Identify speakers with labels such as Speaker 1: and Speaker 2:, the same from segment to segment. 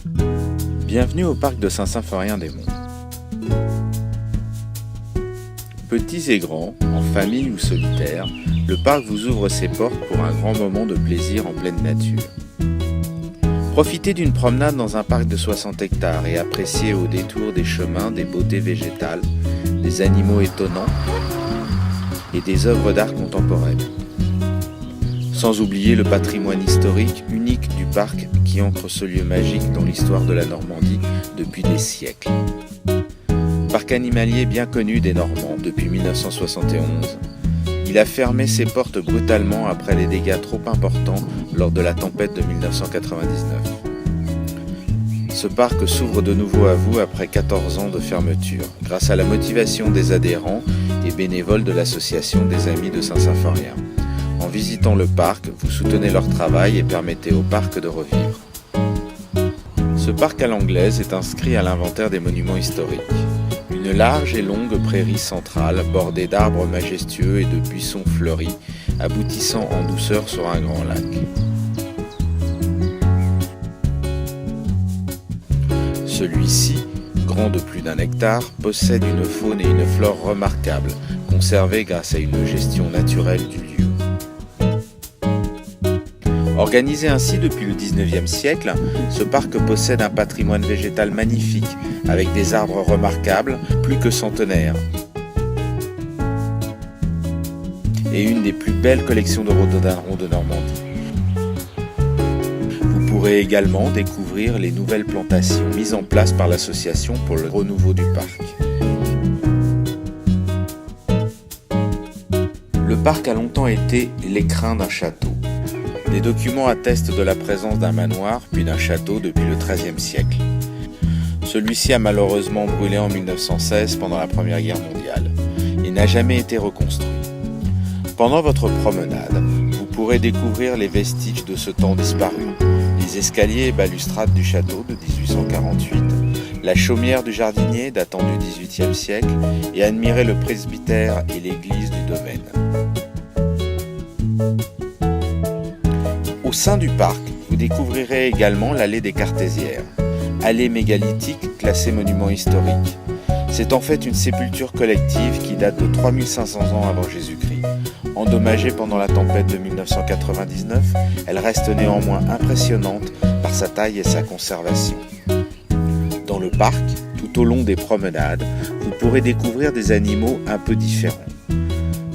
Speaker 1: Bienvenue au parc de Saint-Symphorien-des-Monts. Petits et grands, en famille ou solitaire, le parc vous ouvre ses portes pour un grand moment de plaisir en pleine nature. Profitez d'une promenade dans un parc de 60 hectares et appréciez au détour des chemins des beautés végétales, des animaux étonnants et des œuvres d'art contemporaines. Sans oublier le patrimoine historique unique du parc qui ancre ce lieu magique dans l'histoire de la Normandie depuis des siècles. Parc animalier bien connu des Normands depuis 1971, il a fermé ses portes brutalement après les dégâts trop importants lors de la tempête de 1999. Ce parc s'ouvre de nouveau à vous après 14 ans de fermeture, grâce à la motivation des adhérents et bénévoles de l'association des Amis de Saint-Symphorien. En visitant le parc, vous soutenez leur travail et permettez au parc de revivre. Ce parc à l'anglaise est inscrit à l'inventaire des monuments historiques. Une large et longue prairie centrale bordée d'arbres majestueux et de buissons fleuris, aboutissant en douceur sur un grand lac. Celui-ci, grand de plus d'1 hectare, possède une faune et une flore remarquables, conservées grâce à une gestion naturelle du lieu. Organisé ainsi depuis le 19e siècle, ce parc possède un patrimoine végétal magnifique, avec des arbres remarquables, plus que centenaires, et une des plus belles collections de rhododendrons de Normandie. Vous pourrez également découvrir les nouvelles plantations mises en place par l'association pour le renouveau du parc. Le parc a longtemps été l'écrin d'un château. Des documents attestent de la présence d'un manoir puis d'un château depuis le XIIIe siècle. Celui-ci a malheureusement brûlé en 1916 pendant la Première Guerre mondiale et n'a jamais été reconstruit. Pendant votre promenade, vous pourrez découvrir les vestiges de ce temps disparu, les escaliers et balustrades du château de 1848, la chaumière du jardinier datant du XVIIIe siècle et admirer le presbytère et l'église du domaine. Au sein du parc, vous découvrirez également l'allée des Cartésières, allée mégalithique classée monument historique. C'est en fait une sépulture collective qui date de 3500 ans avant Jésus-Christ. Endommagée pendant la tempête de 1999, elle reste néanmoins impressionnante par sa taille et sa conservation. Dans le parc, tout au long des promenades, vous pourrez découvrir des animaux un peu différents.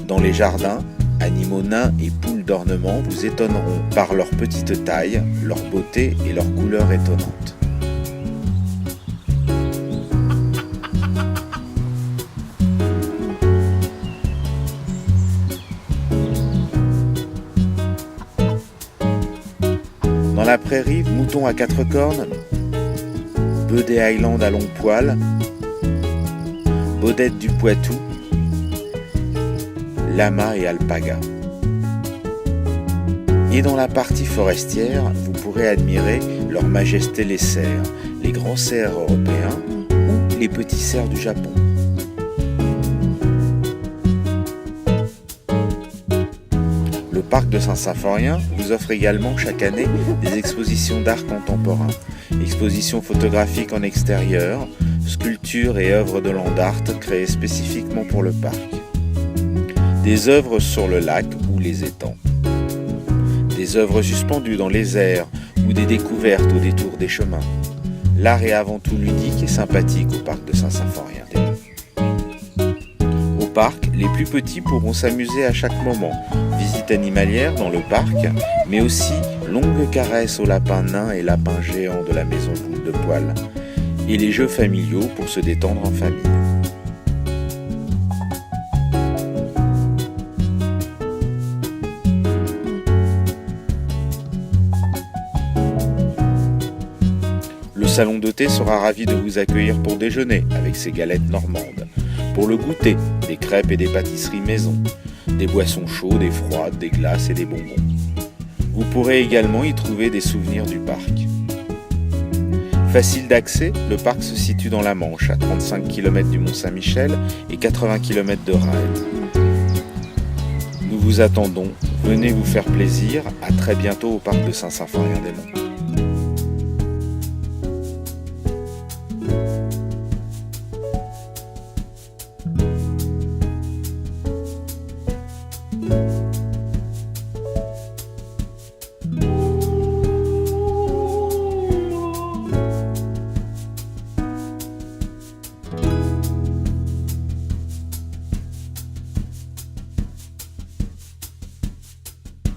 Speaker 1: Dans les jardins, animaux nains et poules d'ornement vous étonneront par leur petite taille, leur beauté et leur couleur étonnante. Dans la prairie, moutons à 4 cornes, bœufs des Highlands à long poil, baudettes du Poitou, lamas et alpagas. Et dans la partie forestière, vous pourrez admirer leur majesté les cerfs, les grands cerfs européens ou les petits cerfs du Japon. Le parc de Saint-Symphorien vous offre également chaque année des expositions d'art contemporain, expositions photographiques en extérieur, sculptures et œuvres de land art créées spécifiquement pour le parc. Des œuvres sur le lac ou les étangs, des œuvres suspendues dans les airs ou des découvertes au détour des chemins. L'art est avant tout ludique et sympathique au parc de Saint-Symphorien-des-Monts. Au parc, les plus petits pourront s'amuser à chaque moment. Visite animalière dans le parc, mais aussi longues caresses aux lapins nains et lapins géants de la maison boule de poil, et les jeux familiaux pour se détendre en famille. Le salon de thé sera ravi de vous accueillir pour déjeuner avec ses galettes normandes. Pour le goûter, des crêpes et des pâtisseries maison, des boissons chaudes et froides, des glaces et des bonbons. Vous pourrez également y trouver des souvenirs du parc. Facile d'accès, le parc se situe dans la Manche, à 35 km du Mont-Saint-Michel et 80 km de Rennes. Nous vous attendons, venez vous faire plaisir, à très bientôt au parc de Saint-Symphorien-des-Monts.